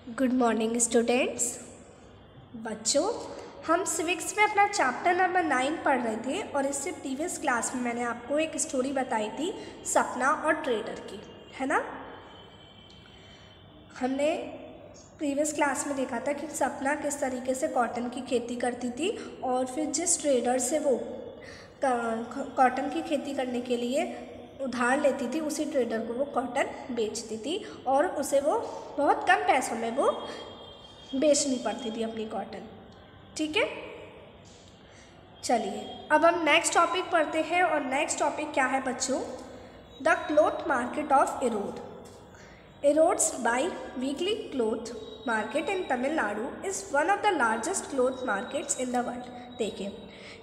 Good morning students. बच्चों, हम civics में अपना चैप्टर नंबर 9 पढ़ रहे थे और इससे प्रीवियस क्लास में मैंने आपको एक स्टोरी बताई थी सपना और ट्रेडर की, है ना। हमने प्रीवियस क्लास में देखा था कि सपना किस तरीके से कॉटन की खेती करती थी और फिर जिस ट्रेडर से वो कॉटन की खेती करने के लिए उधार लेती थी उसी ट्रेडर को वो कॉटन बेचती थी और उसे वो बहुत कम पैसों में वो बेचनी पड़ती थी अपनी कॉटन। ठीक है, चलिए अब हम नेक्स्ट टॉपिक पढ़ते हैं और नेक्स्ट टॉपिक क्या है बच्चों? The cloth market of Erode. Erodes bi-weekly cloth market in Tamil Nadu is one of the largest cloth markets in the world। देखिए,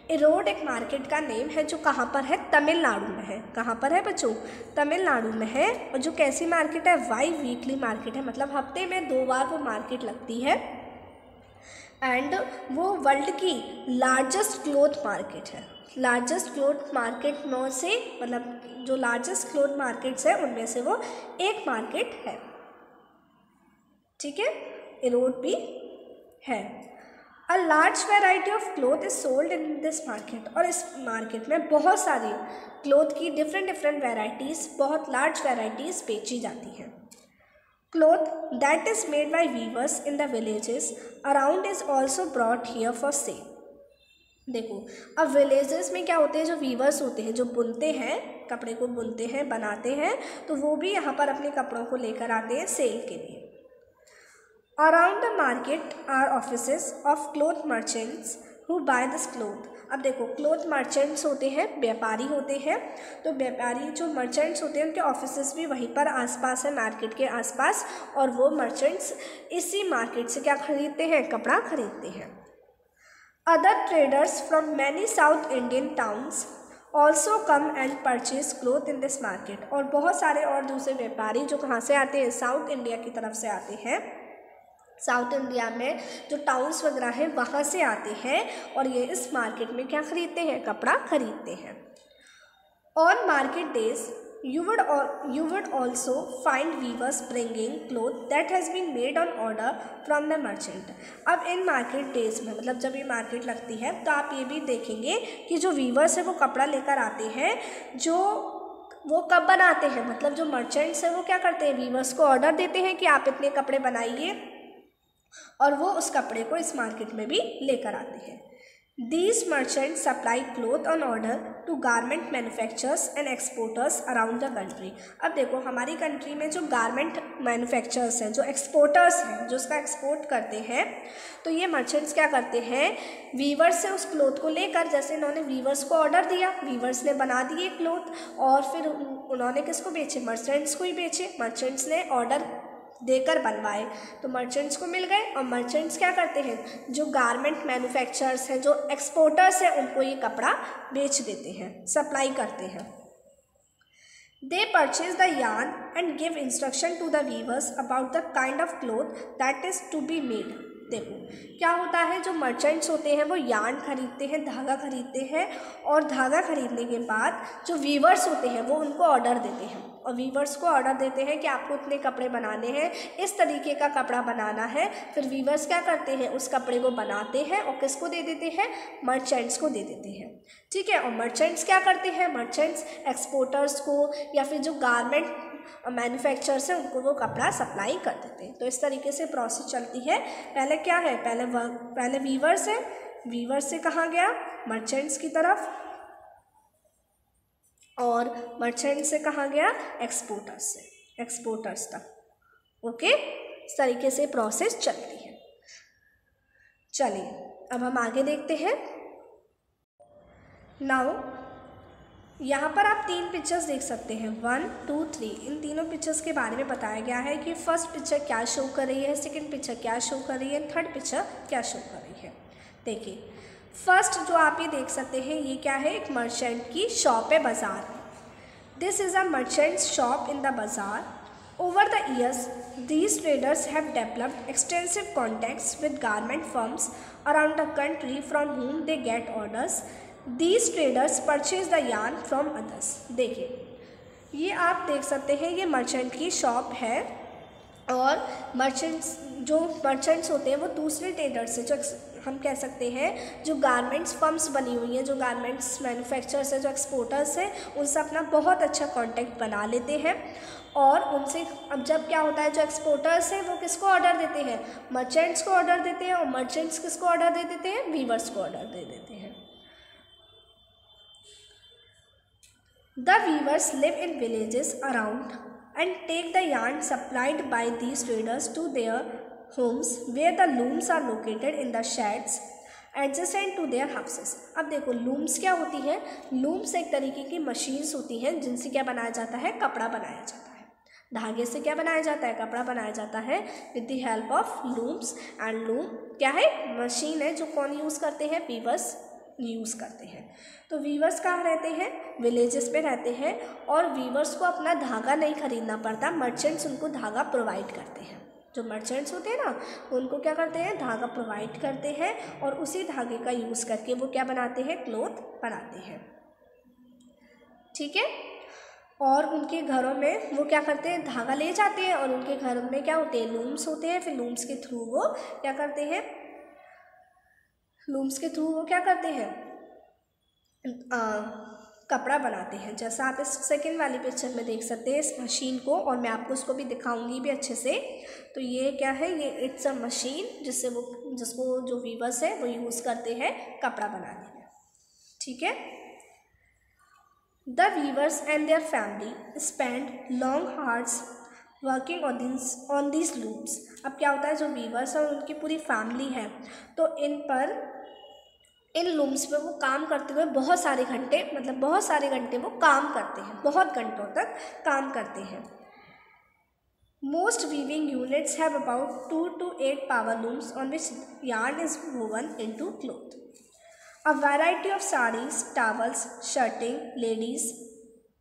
इरोड एक मार्केट का नेम है जो कहाँ पर है? तमिलनाडु में है। कहाँ पर है बच्चों? तमिलनाडु में है। और जो कैसी मार्केट है? वाई वीकली मार्केट है, मतलब हफ्ते में 2 बार वो मार्केट लगती है एंड वो वर्ल्ड की लार्जेस्ट क्लोथ मार्केट है। लार्जेस्ट क्लोथ मार्केट में से, मतलब जो लार्जेस्ट क्लोथ मार्केट्स है उनमें से वो एक मार्केट है। ठीक है, इरोड भी है। A large variety of cloth is sold in this market. और इस मार्केट में बहुत सारी क्लोथ की डिफरेंट वेराइटीज़, बहुत लार्ज वेराइटीज़ बेची जाती हैं। Cloth that is made by weavers in the villages around is also brought here for sale। देखो, अब विलेजेस में क्या होते हैं? जो वीवर्स होते हैं, जो बुनते हैं, कपड़े को बुनते हैं, बनाते हैं, तो वो भी यहाँ पर अपने कपड़ों को लेकर आते हैं सेल के लिए। Around the market are offices of cloth merchants who buy this cloth. अब देखो, क्लोथ मर्चेंट्स होते हैं, व्यापारी होते हैं, तो व्यापारी जो मर्चेंट्स होते हैं उनके ऑफिसेस भी वहीं पर आसपास है, मार्केट के आसपास, और वो मर्चेंट्स इसी मार्केट से क्या खरीदते हैं? कपड़ा खरीदते हैं। Other traders from many South Indian towns also come and purchase cloth in this market। और बहुत सारे और दूसरे व्यापारी जो कहाँ से आते हैं? साउथ इंडिया की तरफ से आते हैं। साउथ इंडिया में जो टाउन्स वगैरह हैं वहाँ से आते हैं और ये इस मार्केट में क्या खरीदते हैं? कपड़ा खरीदते हैं। On market days you would also find weavers bringing cloth that has been made on order from the merchant। अब इन मार्केट डेज में, मतलब जब ये मार्केट लगती है तो आप ये भी देखेंगे कि जो वीवर्स है वो कपड़ा लेकर आते हैं, जो वो कब बनाते हैं, मतलब जो मर्चेंट्स हैं वो क्या करते हैं? वीवर्स को ऑर्डर देते हैं कि आप इतने कपड़े बनाइए और वो उस कपड़े को इस मार्केट में भी लेकर आते हैं। These merchants supply cloth on order to garment manufacturers and exporters around the country। अब देखो, हमारी कंट्री में जो गारमेंट मैन्युफैक्चरर्स हैं, जो एक्सपोर्टर्स हैं, जो उसका एक्सपोर्ट करते हैं, तो ये मर्चेंट्स क्या करते हैं? वीवर्स से उस क्लोथ को लेकर, जैसे इन्होंने वीवर्स को ऑर्डर दिया, वीवर्स ने बना दिए क्लोथ और फिर उन्होंने किसको बेचे? मर्चेंट्स को ही बेचे। मर्चेंट्स ने ऑर्डर देकर बनवाए तो मर्चेंट्स को मिल गए, और मर्चेंट्स क्या करते हैं? जो गारमेंट मैन्युफैक्चरर्स हैं, जो एक्सपोर्टर्स हैं, उनको ये कपड़ा बेच देते हैं, सप्लाई करते हैं। They purchase the yarn and give instruction to the weavers about the kind of cloth that is to be made. देखो, क्या होता है? जो मर्चेंट्स होते हैं वो यार्न खरीदते हैं, धागा खरीदते हैं, और धागा खरीदने के बाद जो वीवर्स होते हैं वो उनको ऑर्डर देते हैं, और वीवर्स को ऑर्डर देते हैं कि आपको इतने कपड़े बनाने हैं, इस तरीके का कपड़ा बनाना है। फिर वीवर्स क्या करते हैं? उस कपड़े को बनाते हैं और किसको दे देते हैं? मर्चेंट्स को दे देते हैं। ठीक है, और मर्चेंट्स क्या करते हैं? मर्चेंट्स एक्सपोर्टर्स को या फिर जो गारमेंट मैन्युफैक्चरर्स हैं उनको वो कपड़ा सप्लाई कर देते हैं। तो इस तरीके से प्रोसेस चलती है। पहले क्या है? पहले वीवर्स है, वीवर्स से कहाँ गया? मर्चेंट्स की तरफ, और मर्चेंट से कहाँ गया? एक्सपोर्टर्स से, एक्सपोर्टर्स तक। ओके, इस तरीके से प्रोसेस चलती है। चलिए अब हम आगे देखते हैं। नाउ यहाँ पर आप 3 पिक्चर्स देख सकते हैं, 1, 2, 3। इन तीनों पिक्चर्स के बारे में बताया गया है कि फर्स्ट पिक्चर क्या शो कर रही है, सेकंड पिक्चर क्या शो कर रही है, थर्ड पिक्चर क्या शो कर रही है। देखिए, फर्स्ट जो आप ये देख सकते हैं, ये क्या है? एक मर्चेंट की शॉप है बाज़ार में। This is a merchant shop in the bazaar. Over the years these traders have developed extensive contacts with garment firms around the country from whom they get orders। These traders purchase the yarn from others। देखिए, ये आप देख सकते हैं, ये merchant की shop है और मर्चेंट्स जो मर्चेंट्स होते हैं वो दूसरे ट्रेडर्स से, जो हम कह सकते हैं जो गारमेंट्स फर्म्स बनी हुई हैं, जो गारमेंट्स मैन्युफैक्चरर्स हैं, जो एक्सपोर्टर्स हैं, उनसे अपना बहुत अच्छा कांटेक्ट बना लेते हैं। और उनसे अब जब क्या होता है, जो एक्सपोर्टर्स हैं वो किसको ऑर्डर देते हैं, मर्चेंट्स को ऑर्डर देते हैं, और मर्चेंट्स किसको ऑर्डर दे देते हैं, वीवर्स को ऑर्डर दे देते हैं। The weavers live in villages around and take the yarn supplied by these traders to their homes where the looms are located in the sheds adjacent to their houses। अब देखो looms क्या होती है, looms एक तरीके की machines होती हैं जिनसे क्या बनाया जाता है, कपड़ा बनाया जाता है। धागे से क्या बनाया जाता है, कपड़ा बनाया जाता है with the help of looms. And loom क्या है, मशीन है जो कौन यूज़ करते हैं, वीवर्स यूज़ करते हैं। तो वीवर्स कहाँ रहते हैं, विलेजेस पे रहते हैं, और वीवर्स को अपना धागा नहीं खरीदना पड़ता, मर्चेंट्स उनको धागा प्रोवाइड करते हैं। जो मर्चेंट्स होते हैं ना, उनको क्या करते हैं, धागा प्रोवाइड करते हैं, और उसी धागे का यूज़ करके वो क्या बनाते हैं, क्लॉथ बनाते हैं। ठीक है। और उनके घरों में वो क्या करते हैं, धागा ले जाते हैं, और उनके घरों में क्या होते हैं, लूम्स होते हैं। फिर लूम्स के थ्रू वो क्या करते हैं, लूम्स के थ्रू वो क्या करते हैं, कपड़ा बनाते हैं। जैसा आप इस सेकंड वाली पिक्चर में देख सकते हैं इस मशीन को, और मैं आपको उसको भी दिखाऊंगी भी अच्छे से। तो ये क्या है, ये इट्स अ मशीन जिसको जो वीवर्स है वो यूज़ करते हैं कपड़ा बनाने में। ठीक है। The weavers and their family spend long hours working on these looms. अब क्या होता है, जो वीवर्स और उनकी पूरी फैमिली है, तो इन लूम्स पे वो काम करते हुए बहुत सारे घंटे वो काम करते हैं, बहुत घंटों तक काम करते हैं। Most weaving units have about 2 to 8 power looms on which yarn is woven into cloth. A variety of sarees, towels, shirting, ladies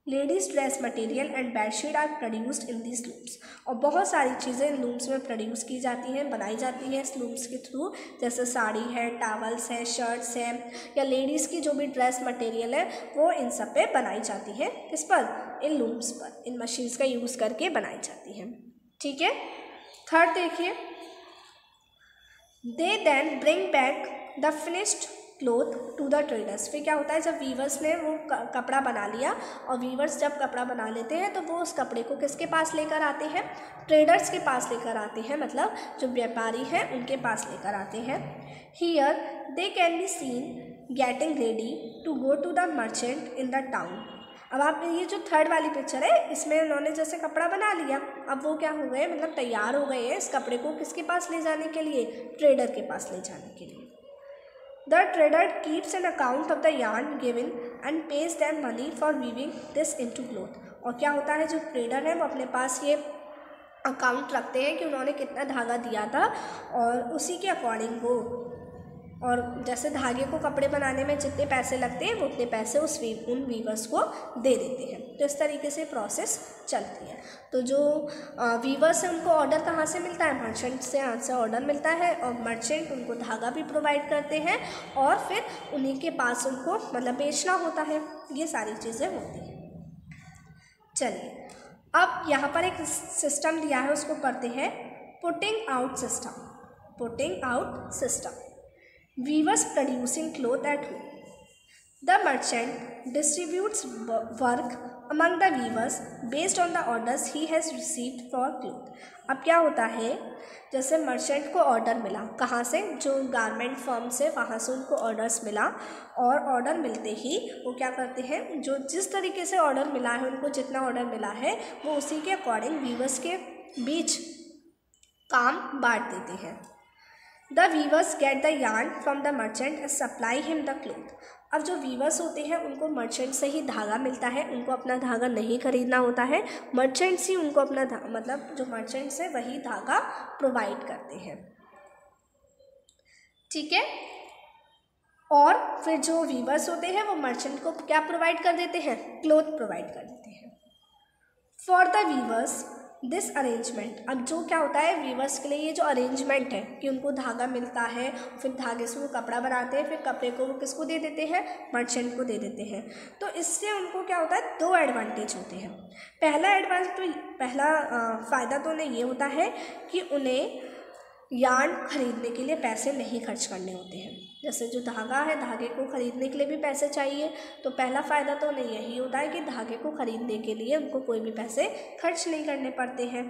dress material and bedsheet are produced in this looms. और बहुत सारी चीज़ें इन looms में produce की जाती हैं, बनाई जाती हैं इस लूम्स के थ्रू। जैसे साड़ी है, टावल्स है, शर्ट्स हैं, या लेडीज़ की जो भी ड्रेस मटेरियल है वो इन सब पे बनाई जाती है। किस पर, इन लूम्स पर, इन मशीन्स का यूज़ करके बनाई जाती हैं। ठीक है। थर्ड देखिए, they then bring back the finished cloth to the traders. फिर क्या होता है, जब वीवर्स ने वो कपड़ा बना लिया, और वीवर्स जब कपड़ा बना लेते हैं तो वो उस कपड़े को किसके पास लेकर आते हैं, ट्रेडर्स के पास लेकर आते हैं, मतलब जो व्यापारी हैं उनके पास लेकर आते हैं। Here they can be seen getting ready to go to the merchant in the town. अब आप ये जो थर्ड वाली पिक्चर है, इसमें उन्होंने जैसे कपड़ा बना लिया, अब वो क्या हो गए, मतलब तैयार हो गए हैं इस कपड़े को किसके पास ले जाने के लिए, ट्रेडर के पास ले जाने के लिए। The trader keeps an account of the yarn given and pays them money for weaving this into cloth। और क्या होता है, जो ट्रेडर है वो अपने पास ये अकाउंट रखते हैं कि उन्होंने कितना धागा दिया था, और उसी के अकॉर्डिंग वो, और जैसे धागे को कपड़े बनाने में जितने पैसे लगते हैं वो उतने पैसे उन वीवर्स को दे देते हैं। तो इस तरीके से प्रोसेस चलती है। तो जो वीवर्स हैं उनको ऑर्डर कहाँ से मिलता है, मर्चेंट से, यहाँ से ऑर्डर मिलता है, और मर्चेंट उनको धागा भी प्रोवाइड करते हैं, और फिर उन्हीं के पास उनको मतलब बेचना होता है। ये सारी चीज़ें होती हैं। चलिए, अब यहाँ पर एक सिस्टम दिया है, उसको पढ़ते हैं। Putting out system. Weavers producing cloth at home. The merchant distributes work among the weavers based on the orders he has received for cloth. अब क्या होता है, जैसे मर्चेंट को ऑर्डर मिला, कहाँ से, जो गारमेंट फर्म से, वहाँ से उनको ऑर्डर्स मिला, और ऑर्डर मिलते ही वो क्या करते हैं, जो जिस तरीके से ऑर्डर मिला है, उनको जितना ऑर्डर मिला है वो उसी के अकॉर्डिंग वीवर्स के बीच काम बांट देते हैं। The weavers get the yarn from the merchant and supply him the cloth. अब जो वीवर्स होते हैं उनको मर्चेंट से ही धागा मिलता है, उनको अपना धागा नहीं खरीदना होता है, मर्चेंट्स ही उनको अपना मतलब जो मर्चेंट्स है वही धागा प्रोवाइड करते हैं। ठीक है। और फिर जो वीवर्स होते हैं वो मर्चेंट को क्या प्रोवाइड कर देते हैं, क्लोथ प्रोवाइड कर देते हैं। For the weavers this arrangement, अब जो क्या होता है वीवर्स के लिए ये जो अरेंजमेंट है कि उनको धागा मिलता है, फिर धागे से वो कपड़ा बनाते हैं, फिर कपड़े को वो किसको दे देते हैं, मर्चेंट को दे देते हैं। तो इससे उनको क्या होता है, 2 एडवांटेज होते हैं। पहला फ़ायदा तो उन्हें ये होता है कि उन्हें यार्न खरीदने के लिए पैसे नहीं खर्च करने होते हैं। जैसे जो धागा है, धागे को खरीदने के लिए भी पैसे चाहिए, तो पहला फ़ायदा तो उन्हें यही होता है कि धागे को खरीदने के लिए उनको कोई भी पैसे खर्च नहीं करने पड़ते हैं।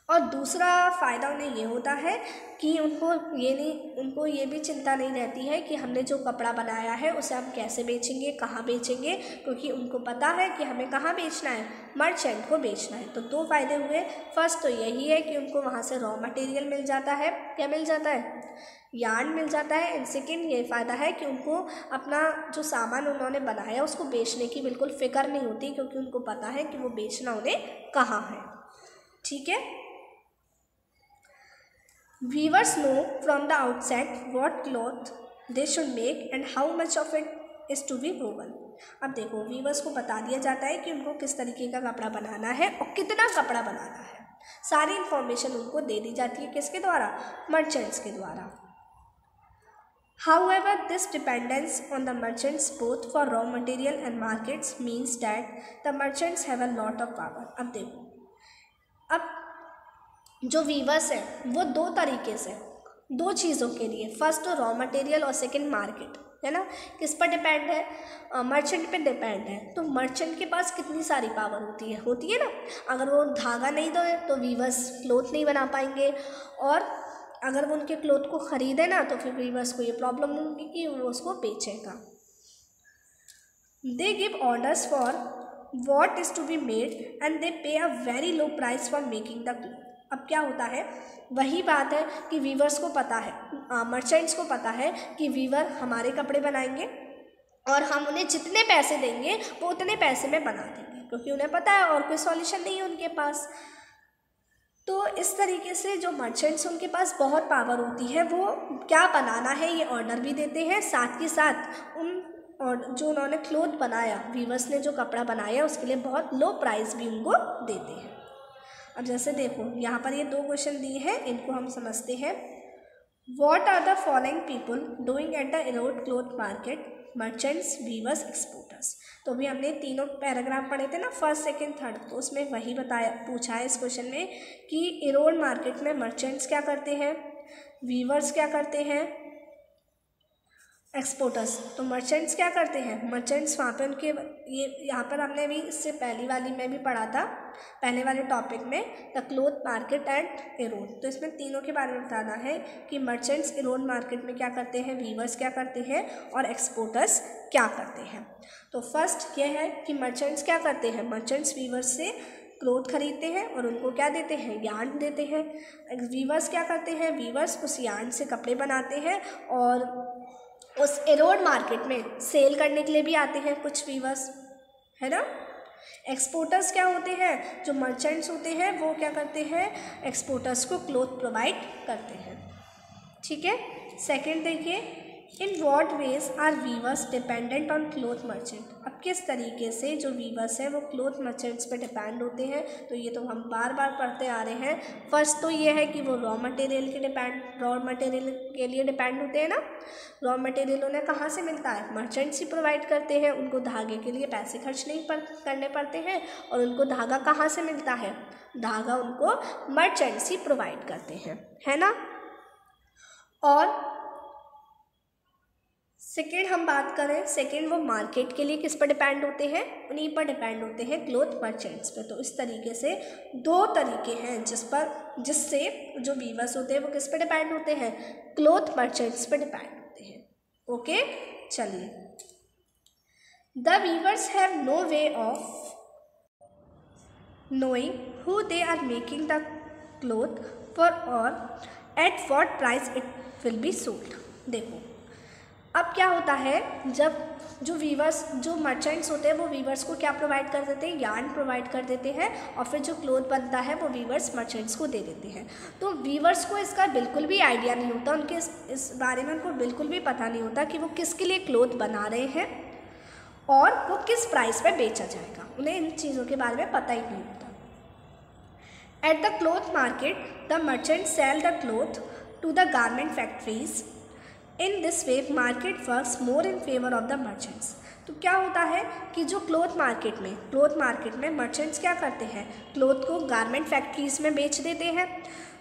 और दूसरा फ़ायदा उन्हें ये होता है कि उनको ये भी चिंता नहीं रहती है कि हमने जो कपड़ा बनाया है उसे हम कैसे बेचेंगे, कहाँ बेचेंगे, क्योंकि उनको पता है कि हमें कहाँ बेचना है, मर्चेंट को बेचना है। तो 2 फ़ायदे हुए। फर्स्ट तो यही है कि उनको वहाँ से रॉ मटेरियल मिल जाता है। क्या मिल जाता है? यार्न मिल जाता है। एंड सेकेंड ये फ़ायदा है कि उनको अपना जो सामान उन्होंने बनाया उसको बेचने की बिल्कुल फ़िक्र नहीं होती, क्योंकि उनको पता है कि वो बेचना उन्हें कहाँ है। ठीक है। Weavers know from the outset what cloth they should make and how much of it is to be woven. अब देखो, वीवर्स को बता दिया जाता है कि उनको किस तरीके का कपड़ा बनाना है और कितना कपड़ा बनाना है। सारी इन्फॉर्मेशन उनको दे दी जाती है किसके द्वारा? मर्चेंट्स के द्वारा। However, this dependence on the merchants both for raw material and markets means that the merchants have a lot of power. अब देखो, अब जो वीवर्स है वो 2 तरीके से, 2 चीज़ों के लिए, फर्स्ट तो रॉ मटेरियल और सेकंड मार्केट, है ना। किस पर डिपेंड है? मर्चेंट पे डिपेंड है। तो मर्चेंट के पास कितनी सारी पावर होती है ना। अगर वो धागा नहीं दे तो वीवर्स क्लोथ नहीं बना पाएंगे, और अगर वो उनके क्लोथ को ख़रीदे ना तो फिर वीवर्स को ये प्रॉब्लम होगी कि वो उसको बेचेगा। They give orders for what is to be made and they pay a very low price for making the cloth. अब क्या होता है, वही बात है कि वीवर्स को पता है, मर्चेंट्स को पता है कि वीवर हमारे कपड़े बनाएंगे और हम उन्हें जितने पैसे देंगे वो उतने पैसे में बना देंगे, क्योंकि उन्हें पता है और कोई सॉल्यूशन नहीं है उनके पास। तो इस तरीके से जो मर्चेंट्स उनके पास बहुत पावर होती है, वो क्या बनाना है ये ऑर्डर भी देते हैं, साथ ही साथ और जो उन्होंने क्लोथ बनाया, वीवर्स ने जो कपड़ा बनाया उसके लिए बहुत लो प्राइस भी उनको देते हैं। अब जैसे देखो, यहाँ पर ये 2 क्वेश्चन दिए हैं, इनको हम समझते हैं। What are the following people doing at the Erode cloth market? Merchants, weavers, exporters. तो अभी हमने तीनों पैराग्राफ पढ़े थे ना, फर्स्ट, सेकंड, थर्ड, तो उसमें वही पूछा है इस क्वेश्चन में कि इरोड मार्केट में मर्चेंट्स क्या करते हैं, वीवर्स क्या करते हैं, एक्सपोर्टर्स। तो मर्चेंट्स क्या करते हैं? मर्चेंट्स वहाँ पे उनके यहाँ पर हमने भी इससे पहली वाली में भी पढ़ा था, पहले वाले टॉपिक में, the cloth market and Erode. तो इसमें तीनों के बारे में बताना है कि मर्चेंट्स इरोड मार्केट में क्या करते हैं, वीवर्स क्या करते हैं और एक्सपोर्टर्स क्या करते हैं। तो फर्स्ट ये है कि मर्चेंट्स क्या करते हैं, मर्चेंट्स वीवर्स से क्लोथ खरीदते हैं और उनको क्या देते हैं, यार्न देते हैं। वीवर्स क्या करते हैं, वीवर्स उस यार्न से कपड़े बनाते हैं और उस इरोड मार्केट में सेल करने के लिए भी आते हैं कुछ वीवर्स, है ना। एक्सपोर्टर्स क्या होते हैं, जो मर्चेंट्स होते हैं वो क्या करते हैं, एक्सपोर्टर्स को क्लोथ प्रोवाइड करते हैं। ठीक है। सेकंड देखिए, in what ways are weavers dependent on cloth merchant. अब किस तरीके से जो वीवर्स हैं वो क्लोथ मर्चेंट्स पे डिपेंड होते हैं, तो ये तो हम बार बार पढ़ते आ रहे हैं। फर्स्ट तो ये है कि वो रॉ मटेरियल के लिए डिपेंड होते हैं ना। रॉ मटेरियल उन्हें कहाँ से मिलता है, मर्चेंट्स ही प्रोवाइड करते हैं। उनको धागे के लिए पैसे खर्च नहीं करने पड़ते हैं, और उनको धागा कहाँ से मिलता है, धागा उनको मर्चेंट्स ही प्रोवाइड करते हैं, है ना। और सेकेंड हम बात करें, सेकेंड वो मार्केट के लिए किस पर डिपेंड होते हैं, उन्हीं पर डिपेंड होते हैं, क्लोथ मर्चेंट्स पे। तो इस तरीके से 2 तरीके हैं जिससे जो वीवर्स होते हैं वो किस पे डिपेंड होते हैं, क्लोथ मर्चेंट्स पे डिपेंड होते हैं। ओके, चलिए। The weavers have no way of knowing who they are making the cloth for or at what price it will be sold. देखो, अब क्या होता है, जब जो वीवर्स, जो मर्चेंट्स होते हैं वो वीवर्स को क्या प्रोवाइड कर देते हैं, यार्न प्रोवाइड कर देते हैं, और फिर जो क्लोथ बनता है वो वीवर्स मर्चेंट्स को दे देते हैं। तो वीवर्स को इसका बिल्कुल भी आइडिया नहीं होता, उनके इस बारे में उनको बिल्कुल भी पता नहीं होता कि वो किसके लिए क्लोथ बना रहे हैं और वो किस प्राइस पे बेचा जाएगा। उन्हें इन चीज़ों के बारे में पता ही नहीं होता। At the cloth market the merchant sell the cloth to the garment factories. In this way market works more in favour of the merchants. तो क्या होता है कि जो क्लोथ मार्केट में मर्चेंट्स क्या करते हैं, क्लोथ को गारमेंट फैक्ट्रीज़ में बेच देते हैं।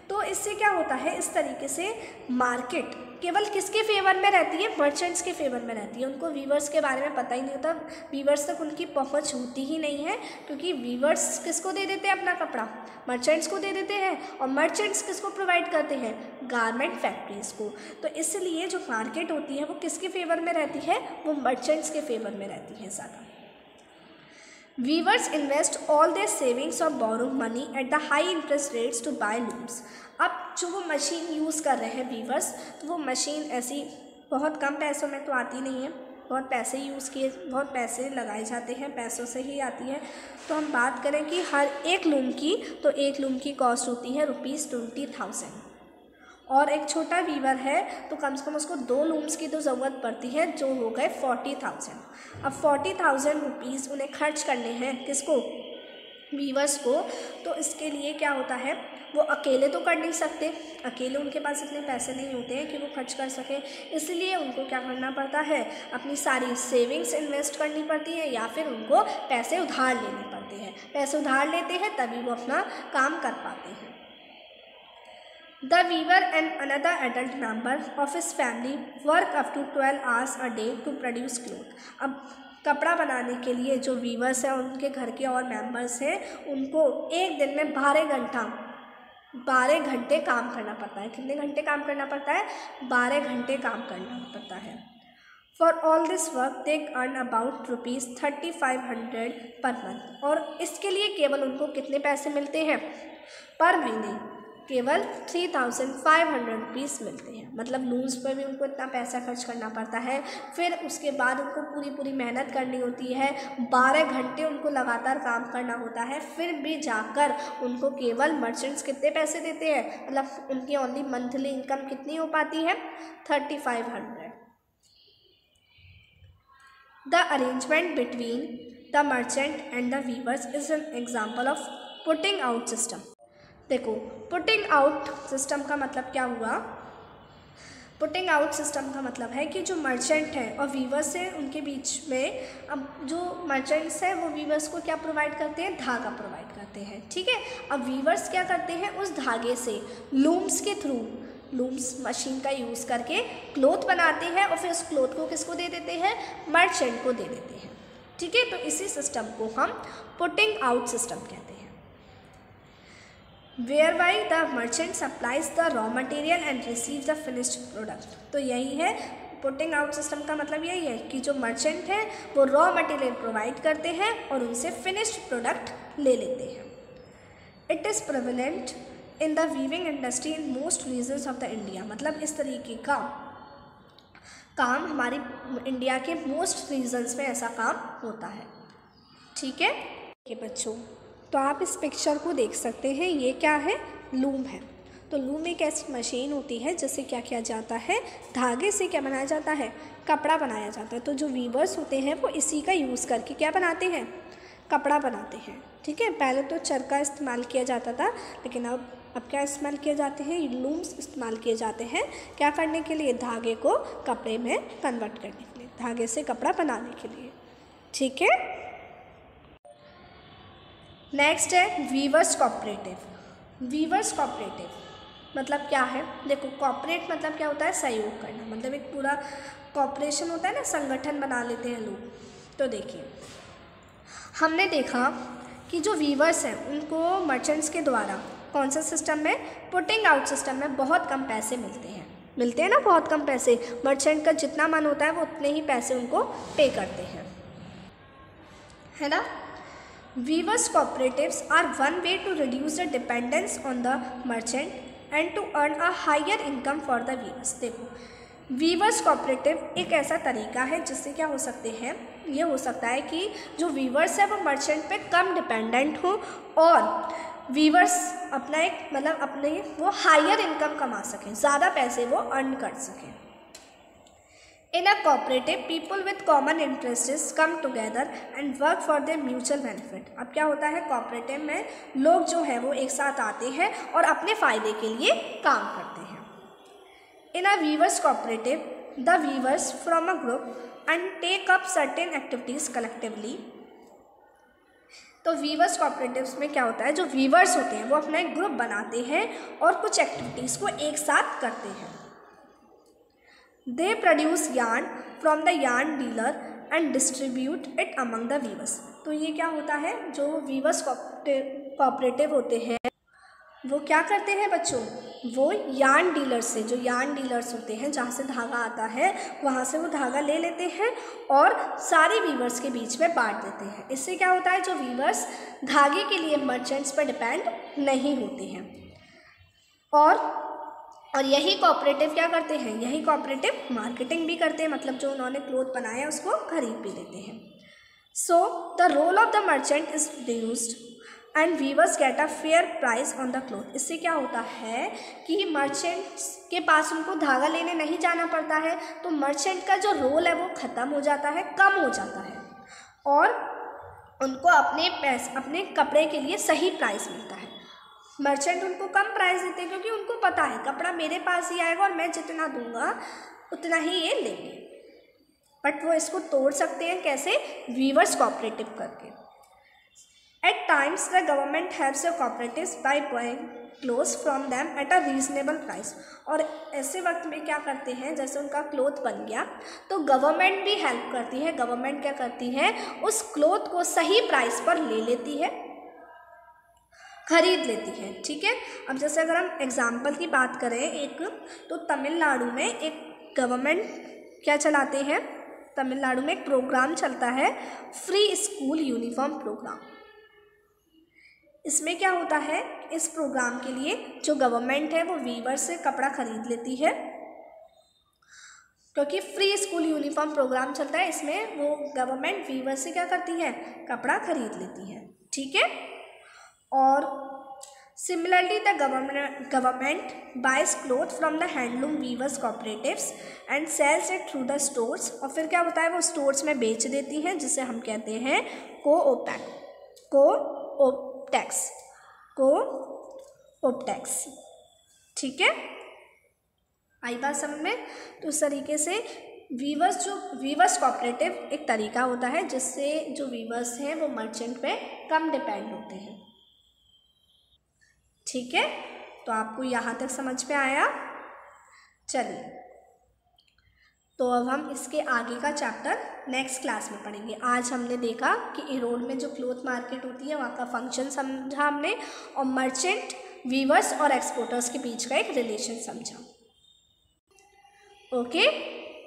तो इससे क्या होता है, इस तरीके से मार्केट केवल किसके फेवर में रहती है, मर्चेंट्स के फेवर में रहती है। उनको वीवर्स के बारे में पता ही नहीं होता, वीवर्स तक उनकी पहुंच होती ही नहीं है, क्योंकि वीवर्स किसको दे देते हैं अपना कपड़ा, मर्चेंट्स को दे देते हैं, और मर्चेंट्स किसको प्रोवाइड करते हैं, गारमेंट फैक्ट्रीज़ को। तो इसलिए जो मार्केट होती है वो किसके फेवर में रहती है, वो मर्चेंट्स के फेवर में रहती है ज़्यादा। Weavers invest all their savings or borrow money at the high interest rates to buy looms। अब जो वो मशीन यूज़ कर रहे हैं वीवर्स, तो वो मशीन ऐसी बहुत कम पैसों में तो आती नहीं है, बहुत पैसे लगाए जाते हैं, पैसों से ही आती है। तो हम बात करें कि हर एक लूम की, तो एक लूम की कॉस्ट होती है ₹20,000, और एक छोटा वीवर है तो कम से कम उसको 2 लूम्स की तो ज़रूरत पड़ती है, जो हो गए 40,000। अब 40,000 रुपीज़ उन्हें खर्च करने हैं, किसको, वीवर्स को। तो इसके लिए क्या होता है, वो अकेले तो कर नहीं सकते, अकेले उनके पास इतने पैसे नहीं होते हैं कि वो खर्च कर सकें, इसलिए उनको क्या करना पड़ता है, अपनी सारी सेविंग्स इन्वेस्ट करनी पड़ती है, या फिर उनको पैसे उधार लेने पड़ते हैं। पैसे उधार लेते हैं तभी वो अपना काम कर पाते हैं। The weaver and another adult member of his family work up to 12 hours a day to produce cloth। अब कपड़ा बनाने के लिए जो वीवर्स हैं और उनके घर के और मेंबर्स हैं, उनको एक दिन में 12 घंटे काम करना पड़ता है। कितने घंटे काम करना पड़ता है, 12 घंटे काम करना पड़ता है। For all this work they earn about ₹3,500 per month. और इसके लिए केवल उनको कितने पैसे मिलते हैं पर महीने, केवल 3,500 रुपीज़ मिलते हैं। मतलब लूम्स पर भी उनको इतना पैसा खर्च करना पड़ता है, फिर उसके बाद उनको पूरी मेहनत करनी होती है, 12 घंटे उनको लगातार काम करना होता है, फिर भी जाकर उनको केवल मर्चेंट्स कितने पैसे देते हैं, मतलब उनकी ओनली मंथली इनकम कितनी हो पाती है, 3,500। The arrangement between the merchant and the weavers is an example of putting out system. देखो, पुटिंग आउट सिस्टम का मतलब क्या हुआ, पुटिंग आउट सिस्टम का मतलब है कि जो मर्चेंट है और वीवर्स है उनके बीच में, अब जो मर्चेंट्स है वो वीवर्स को क्या प्रोवाइड करते हैं, धागा प्रोवाइड करते हैं, ठीक है। अब वीवर्स क्या करते हैं, उस धागे से लूम्स के थ्रू, लूम्स मशीन का यूज़ करके क्लोथ बनाते हैं, और फिर उस क्लोथ को किसको दे देते हैं, मर्चेंट को दे देते हैं, ठीक है। तो इसी सिस्टम को हम पुटिंग आउट सिस्टम कहते हैं। whereby the merchant supplies the raw material and receives the finished product। तो यही है पुटिंग आउट सिस्टम का मतलब, यही है कि जो मर्चेंट है वो रॉ मटेरियल प्रोवाइड करते हैं और उनसे फिनिश्ड प्रोडक्ट ले लेते हैं। It is prevalent in the weaving industry in most regions of the India. मतलब इस तरीके का काम हमारी इंडिया के मोस्ट रीजन्स में ऐसा काम होता है, ठीक है। बच्चों, तो आप इस पिक्चर को देख सकते हैं, ये क्या है, लूम है। तो लूम एक ऐसी मशीन होती है जिससे क्या किया जाता है, धागे से क्या बनाया जाता है, कपड़ा बनाया जाता है। तो जो वीवर्स होते हैं वो इसी का यूज़ करके क्या बनाते हैं, कपड़ा बनाते हैं, ठीक है। पहले तो चरखा इस्तेमाल किया जाता था, लेकिन अब क्या इस्तेमाल किए जाते हैं, लूम्स इस्तेमाल किए जाते हैं, क्या करने के लिए, धागे को कपड़े में कन्वर्ट करने के लिए, धागे से कपड़ा बनाने के लिए, ठीक है। नेक्स्ट है वीवर्स कॉपरेटिव। वीवर्स कॉपरेटिव मतलब क्या है, देखो कॉपरेट मतलब क्या होता है, सहयोग करना, मतलब एक पूरा कॉपरेशन होता है ना, संगठन बना लेते हैं लोग। तो देखिए, हमने देखा कि जो वीवर्स हैं उनको मर्चेंट्स के द्वारा कौन सा सिस्टम में, पुटिंग आउट सिस्टम में बहुत कम पैसे मिलते हैं ना, बहुत कम पैसे। मर्चेंट का जितना मन होता है वो उतने ही पैसे उनको पे करते हैं, है ना। Weavers cooperatives are one way to reduce the dependence on the merchant and to earn a higher income for the weavers। देखो, वीवर्स कोऑपरेटिव एक ऐसा तरीका है जिससे क्या हो सकते हैं, ये हो सकता है कि जो वीवर्स है वो मर्चेंट पे कम डिपेंडेंट हो और वीवर्स अपना एक मतलब अपने वो हायर इनकम कमा सकें, ज़्यादा पैसे वो अर्न कर सकें। In a cooperative, people with common interests come together and work for their mutual benefit। अब क्या होता है, कोऑपरेटिव में लोग जो है वो एक साथ आते हैं और अपने फ़ायदे के लिए काम करते हैं। In a weavers cooperative, the weavers from a group and take up certain activities collectively। तो वीवर्स कोऑपरेटिव्स में क्या होता है, जो वीवर्स होते हैं वो अपना एक ग्रुप बनाते हैं और कुछ एक्टिविटीज़ को एक साथ करते हैं। They produce yarn from the yarn dealer and distribute it among the weavers. तो ये क्या होता है, जो वीवर्स कोऑपरेटिव होते हैं वो क्या करते हैं बच्चों, वो यार्न डीलर से, जो यार्न डीलर्स होते हैं जहाँ से धागा आता है वहाँ से वो धागा ले लेते हैं और सारे वीवर्स के बीच में बांट देते हैं। इससे क्या होता है, जो वीवर्स धागे के लिए मर्चेंट्स पर डिपेंड नहीं होते हैं। और यही कोऑपरेटिव क्या करते हैं, यही कोऑपरेटिव मार्केटिंग भी करते हैं, मतलब जो उन्होंने क्लोथ बनाया है उसको खरीद भी लेते हैं। So the role of the merchant is reduced and weavers get a fair price on the cloth. इससे क्या होता है कि मर्चेंट्स के पास उनको धागा लेने नहीं जाना पड़ता है, तो मर्चेंट का जो रोल है वो ख़त्म हो जाता है, कम हो जाता है, और उनको अपने कपड़े के लिए सही प्राइस मिलता है। मर्चेंट उनको कम प्राइस देते हैं क्योंकि उनको पता है कपड़ा मेरे पास ही आएगा और मैं जितना दूंगा उतना ही ये लेंगे। बट वो इसको तोड़ सकते हैं कैसे, वीवर्स कोऑपरेटिव करके। At times the government helps the cooperatives by buying clothes from them at a reasonable price. और ऐसे वक्त में क्या करते हैं, जैसे उनका क्लोथ बन गया तो गवर्नमेंट भी हेल्प करती है। गवर्नमेंट क्या करती है, उस क्लोथ को सही प्राइस पर ले लेती है, खरीद लेती है। ठीक है, अब जैसे अगर हम एग्जाम्पल की बात करें एक, तो तमिलनाडु में एक गवर्नमेंट क्या चलाते हैं, तमिलनाडु में एक प्रोग्राम चलता है फ्री स्कूल यूनिफॉर्म प्रोग्राम। इसमें क्या होता है, इस प्रोग्राम के लिए जो गवर्नमेंट है वो वीवर से कपड़ा खरीद लेती है, क्योंकि फ्री स्कूल यूनिफॉर्म प्रोग्राम चलता है, इसमें वो गवर्नमेंट वीवर से क्या करती है, कपड़ा खरीद लेती है। ठीक है, और similarly the government buys cloth from the handloom weavers cooperatives and sells it through the stores. और फिर क्या होता है, वो स्टोर्स में बेच देती हैं, जिसे हम कहते हैं कोऑपटेक्स। ठीक है, आई बात समझ में। तो इस तरीके से वीवर्स कोऑपरेटिव एक तरीका होता है जिससे जो वीवर्स हैं वो मर्चेंट पे कम डिपेंड होते हैं। ठीक है, तो आपको यहाँ तक समझ में आया। चलिए, तो अब हम इसके आगे का चैप्टर नेक्स्ट क्लास में पढ़ेंगे। आज हमने देखा कि इरोड में जो क्लोथ मार्केट होती है वहाँ का फंक्शन समझा हमने, और मर्चेंट, वीवर्स और एक्सपोर्टर्स के बीच का एक रिलेशन समझा। ओके,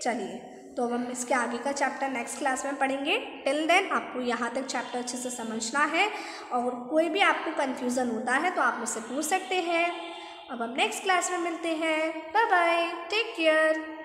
चलिए, तो अब हम इसके आगे का चैप्टर नेक्स्ट क्लास में पढ़ेंगे। टिल देन आपको यहाँ तक चैप्टर अच्छे से समझना है, और कोई भी आपको कन्फ्यूज़न होता है तो आप मुझसे पूछ सकते हैं। अब हम नेक्स्ट क्लास में मिलते हैं। Bye bye, take care.